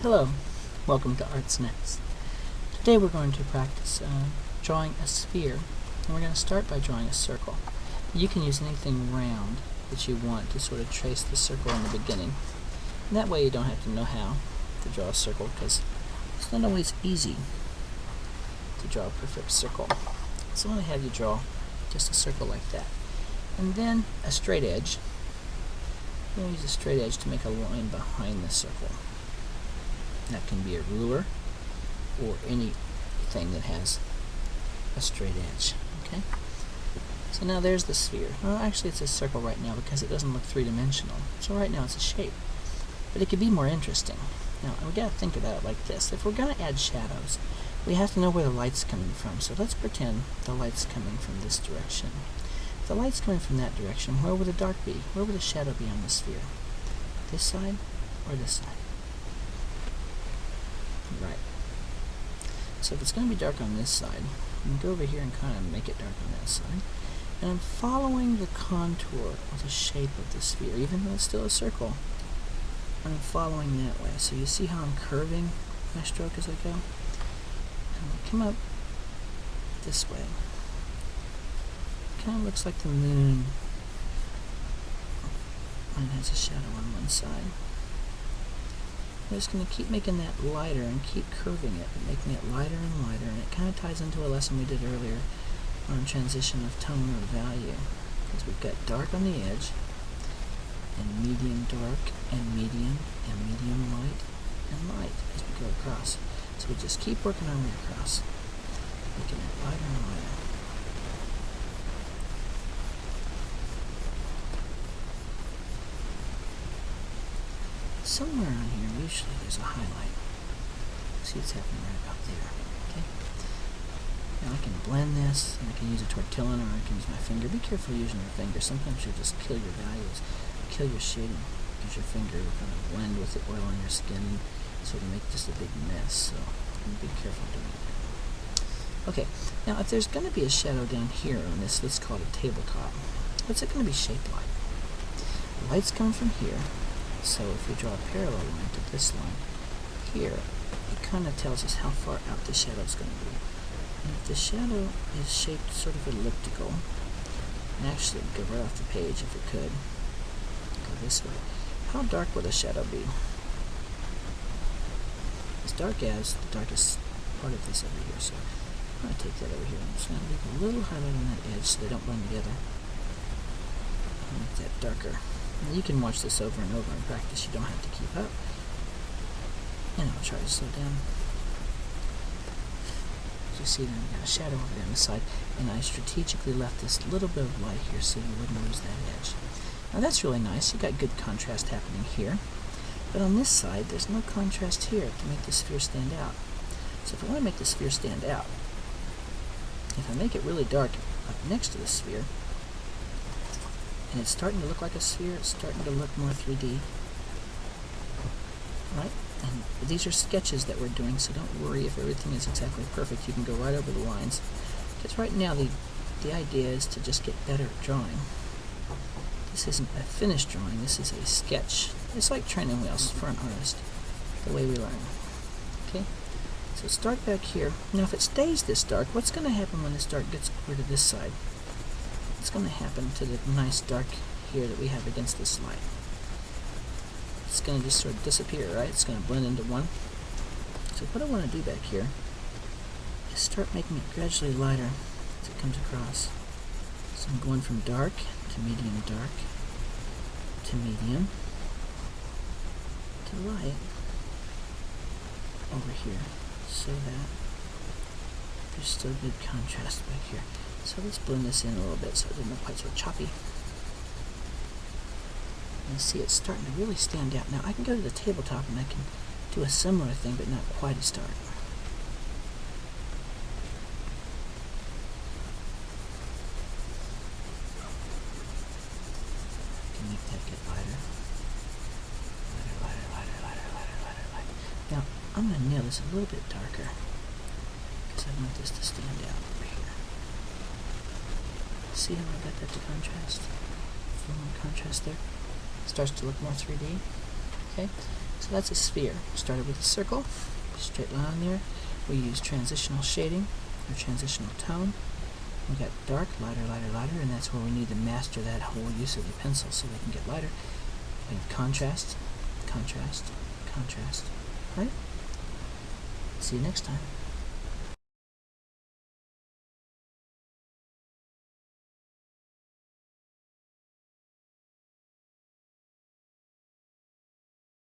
Hello, welcome to Arts Next. Today we're going to practice drawing a sphere, and we're going to start by drawing a circle. You can use anything round that you want to sort of trace the circle in the beginning. And that way you don't have to know how to draw a circle, because it's not always easy to draw a perfect circle. So I'm going to have you draw just a circle like that. And then a straight edge. We'll use a straight edge to make a line behind the circle. That can be a ruler or anything that has a straight edge. Okay? So now there's the sphere. Well, actually it's a circle right now because it doesn't look three-dimensional. So right now it's a shape. But it could be more interesting. Now we got to think about it like this. If we're going to add shadows, we have to know where the light's coming from. So let's pretend the light's coming from this direction. If the light's coming from that direction, where would the dark be? Where would the shadow be on the sphere? This side or this side? Right. So if it's going to be dark on this side, I'm going to go over here and kind of make it dark on that side. And I'm following the contour of the shape of the sphere, even though it's still a circle. I'm following that way. So you see how I'm curving my stroke as I go? And I come up this way. It kind of looks like the moon when it has a shadow on one side. I'm just going to keep making that lighter and keep curving it, and making it lighter and lighter, and it kind of ties into a lesson we did earlier on transition of tone or value, because we've got dark on the edge, and medium dark, and medium light, and light as we go across. So we just keep working our way across, making it lighter and lighter. Somewhere on here, usually there's a highlight. See what's happening right about there. Okay. Now I can blend this, and I can use a tortillon, or I can use my finger. Be careful using your finger. Sometimes you'll just kill your values, kill your shading, because your finger will kind of blend with the oil on your skin and sort of make just a big mess. So be careful doing that. Okay. Now if there's going to be a shadow down here on this, let's call it a tabletop. What's it going to be shaped like? The light's coming from here. So if we draw a parallel line to this line here, it kind of tells us how far out the shadow is going to be. And if the shadow is shaped sort of elliptical, and actually go right off the page if it could, go this way, how dark would the shadow be? As dark as the darkest part of this over here. So I'm going to take that over here. I'm just going to leave a little highlight on that edge so they don't blend together. And make that darker. And you can watch this over and over in practice. You don't have to keep up. And I'll try to slow down. As you see, then we've got a shadow over there on the side, and I strategically left this little bit of light here so you wouldn't lose that edge. Now that's really nice. You've got good contrast happening here. But on this side, there's no contrast here to make the sphere stand out. So if I want to make the sphere stand out, if I make it really dark up next to the sphere, and it's starting to look like a sphere, it's starting to look more 3D. Right? And these are sketches that we're doing, so don't worry if everything is exactly perfect. You can go right over the lines. Because right now the idea is to just get better at drawing. This isn't a finished drawing, this is a sketch. It's like training wheels for an artist, the way we learn. Okay? So it's dark back here. Now if it stays this dark, what's going to happen when this dark gets over to this side? What's going to happen to the nice dark here that we have against this light? It's going to just sort of disappear, right? It's going to blend into one. So what I want to do back here is start making it gradually lighter as it comes across. So I'm going from dark to medium dark to medium to light over here, so that there's still good contrast back here. So let's blend this in a little bit so it doesn't look quite so choppy. And see, it's starting to really stand out. Now I can go to the tabletop and I can do a similar thing, but not quite as dark. I can make that get lighter. Lighter. Now I'm going to nail this a little bit darker because I want this to stand out over here. See how I got that to contrast? A little more contrast there. Starts to look more 3D. Okay, so that's a sphere. Started with a circle, straight line there. We use transitional shading or transitional tone. We got dark, lighter, lighter, lighter, and that's where we need to master that whole use of the pencil so we can get lighter. We have contrast, contrast, contrast. Right? See you next time.